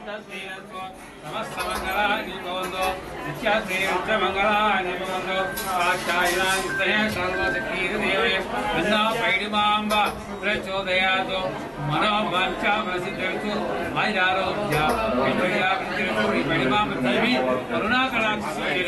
समस्त मंगलानि भवन्तु नित्याश्रीयुक्त मंगलानि भवन्तु काक्षायनायुक्तये सर्वशक्तिर्देवे अन्ना पैडिमाम्ब प्रचोदयातु मनोवाञ्छामसिद्ध्यर्थु आयुरारोग्य ऐश्वर्याभिवृद्धिरस्तु पैडिमाम्ब देवी करुणाकटाक्षेण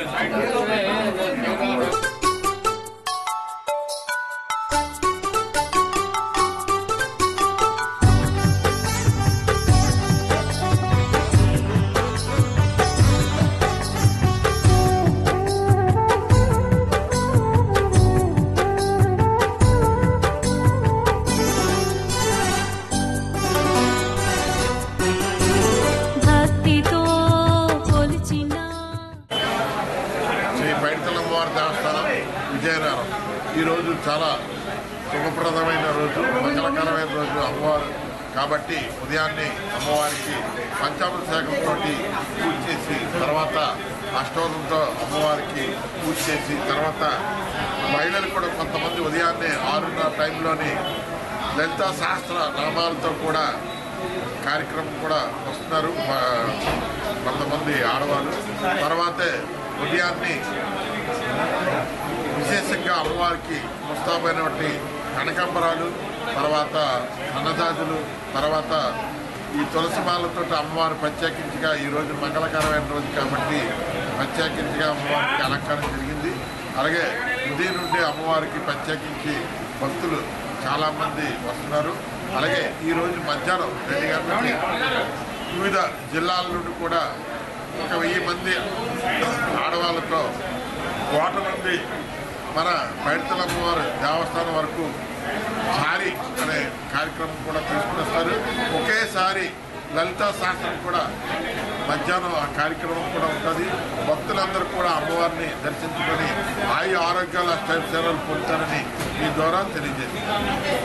దేవస్థానం విజయనగరం ఈరోజు చాలా శుభప్రదమైన రోజు, మంగళకరమైన రోజు అమ్మవారు కాబట్టి ఉదయాన్నే అమ్మవారికి పంచామృత శాఖలతో పూజ చేసి తర్వాత అష్టోదంతో అమ్మవారికి పూజ చేసి తర్వాత మహిళలు కూడా కొంతమంది ఉదయాన్నే 6:30 టైంలోని లలితా సహస్ర నామాలతో కూడా కార్యక్రమం కూడా వస్తున్నారు కొంతమంది ఆడవాళ్ళు. తర్వాతే ఉదయాన్నే విశేషంగా అమ్మవారికి ముస్తాబైనటువంటి కనకాంబరాలు, తర్వాత అన్నదాదులు, తర్వాత ఈ తులసిమాలతో అమ్మవారు ప్రత్యేకించిగా ఈరోజు మంగళకరమైన రోజు కాబట్టి ప్రత్యేకించిగా అమ్మవారికి అలంకారం జరిగింది. అలాగే ఉదయం నుండి అమ్మవారికి ప్రత్యేకించి భక్తులు చాలామంది వస్తున్నారు. అలాగే ఈరోజు మధ్యాహ్నం 2 గంటల నుండి వివిధ జిల్లాల నుండి కూడా 1000 మంది ఆడవాళ్ళతో కోట నుండి మన పైడితల్లి అమ్మవారి దేవస్థానం వరకు సారీ అనే కార్యక్రమం కూడా తీసుకుని వస్తారు. ఒకేసారి లలితా శాస్త్రం కూడా మధ్యాహ్నం ఆ కార్యక్రమం కూడా ఉంటుంది. భక్తులందరూ కూడా అమ్మవారిని దర్శించుకొని ఆయు ఆరోగ్యాల అష్టైశ్వర్యాలు పొందుతారని మీ ద్వారా తెలియజేస్తారు.